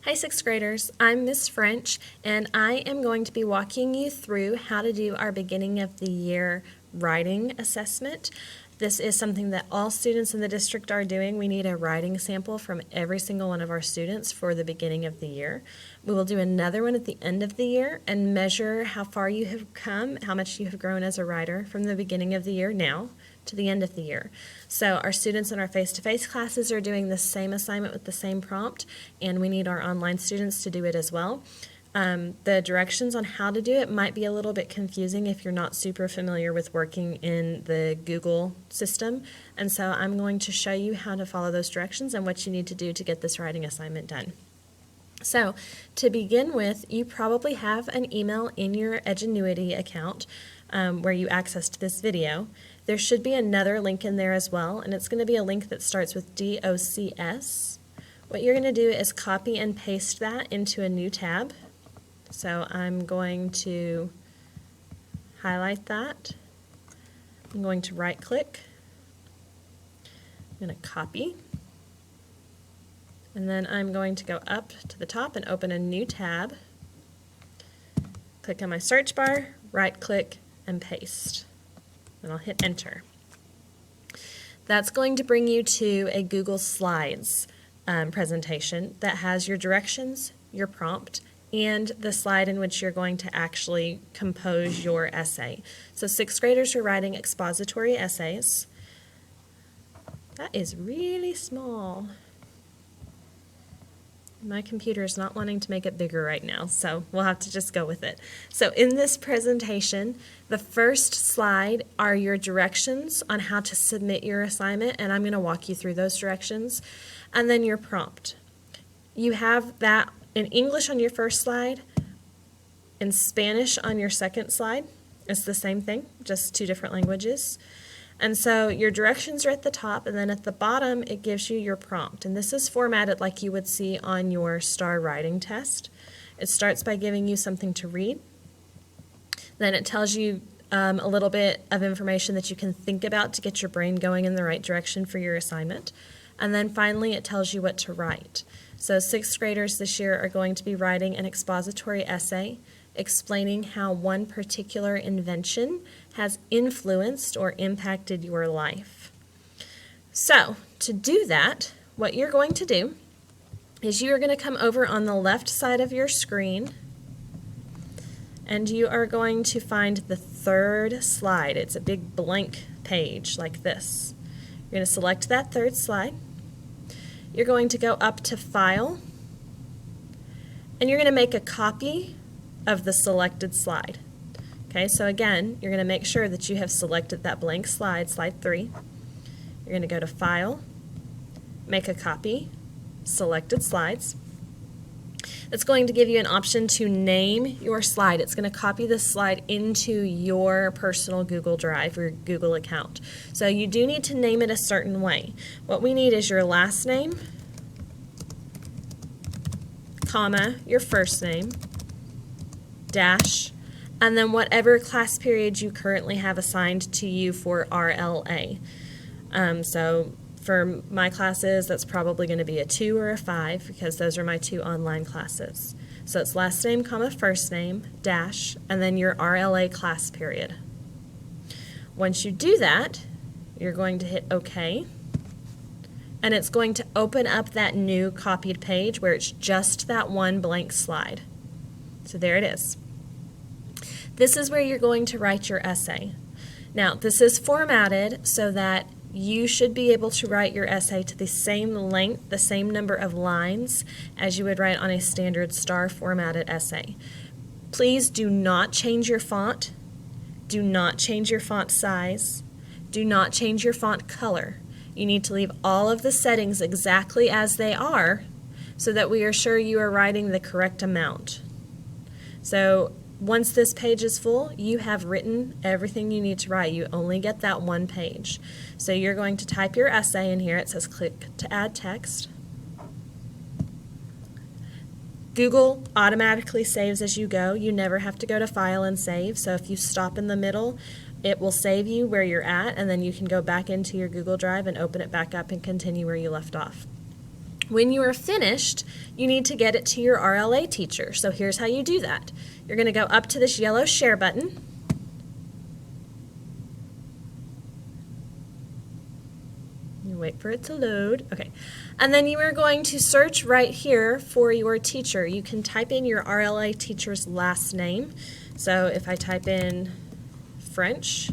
Hi, sixth graders. I'm Miss French, and I am going to be walking you through how to do our beginning of the year writing assessment. This is something that all students in the district are doing. We need a writing sample from every single one of our students for the beginning of the year. We will do another one at the end of the year and measure how far you have come, how much you have grown as a writer from the beginning of the year now to the end of the year. So our students in our face-to-face classes are doing the same assignment with the same prompt, and we need our online students to do it as well. The directions on how to do it might be a little bit confusing if you're not super familiar with working in the Google system, and so I'm going to show you how to follow those directions and what you need to do to get this writing assignment done. So to begin with, you probably have an email in your Edgenuity account where you accessed this video. There should be another link in there as well, and it's going to be a link that starts with DOCS. What you're going to do is copy and paste that into a new tab. So I'm going to highlight that. I'm going to right click. I'm going to copy. And then I'm going to go up to the top and open a new tab. Click on my search bar, right click, and paste. And I'll hit enter. That's going to bring you to a Google Slides presentation that has your directions, your prompt, and the slide in which you're going to actually compose your essay. So sixth graders are writing expository essays. That is really small. My computer is not wanting to make it bigger right now, so we'll have to just go with it. So in this presentation, the first slide are your directions on how to submit your assignment, and I'm going to walk you through those directions, and then your prompt. You have that in English on your first slide, in Spanish on your second slide. It's the same thing, just two different languages. And so your directions are at the top, and then at the bottom it gives you your prompt. And this is formatted like you would see on your STAR writing test. It starts by giving you something to read. Then it tells you a little bit of information that you can think about to get your brain going in the right direction for your assignment. And then finally it tells you what to write. So sixth graders this year are going to be writing an expository essay explaining how one particular invention has influenced or impacted your life. So to do that, what you're going to do is you are going to come over on the left side of your screen, and you are going to find the third slide. It's a big blank page like this. You're going to select that third slide. You're going to go up to File, and you're going to make a copy of the selected slide. Okay, so again, you're going to make sure that you have selected that blank slide, slide 3. You're going to go to File, make a copy, selected slides. It's going to give you an option to name your slide. It's going to copy the slide into your personal Google Drive or Google account. So you do need to name it a certain way. What we need is your last name, comma, your first name, dash, and then whatever class period you currently have assigned to you for RLA. So for my classes, that's probably going to be a 2 or a 5 because those are my 2 online classes. So it's last name, comma, first name, dash, and then your RLA class period. Once you do that, you're going to hit OK, and it's going to open up that new copied page where it's just that one blank slide. So there it is. This is where you're going to write your essay. Now, this is formatted so that you should be able to write your essay to the same length, the same number of lines as you would write on a standard STAR formatted essay. Please do not change your font. Do not change your font size. Do not change your font color. You need to leave all of the settings exactly as they are so that we are sure you are writing the correct amount. So once this page is full, you have written everything you need to write. You only get that one page. So you're going to type your essay in here. It says click to add text. Google automatically saves as you go. You never have to go to File and Save. So if you stop in the middle, it will save you where you're at, and then you can go back into your Google Drive and open it back up and continue where you left off. When you are finished, you need to get it to your RLA teacher. So here's how you do that. You're going to go up to this yellow share button. You wait for it to load. Okay. And then you are going to search right here for your teacher. You can type in your RLA teacher's last name. So if I type in French,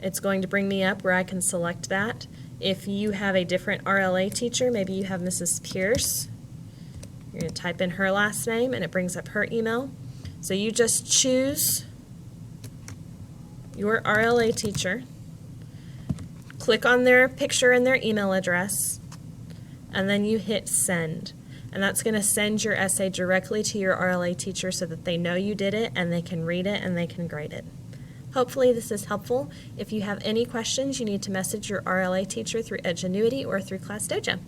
it's going to bring me up where I can select that. If you have a different RLA teacher, maybe you have Mrs. Pierce, you're going to type in her last name and it brings up her email. So you just choose your RLA teacher, click on their picture and their email address, and then you hit send. And that's going to send your essay directly to your RLA teacher so that they know you did it and they can read it and they can grade it. Hopefully this is helpful. If you have any questions, you need to message your RLA teacher through Edgenuity or through ClassDojo.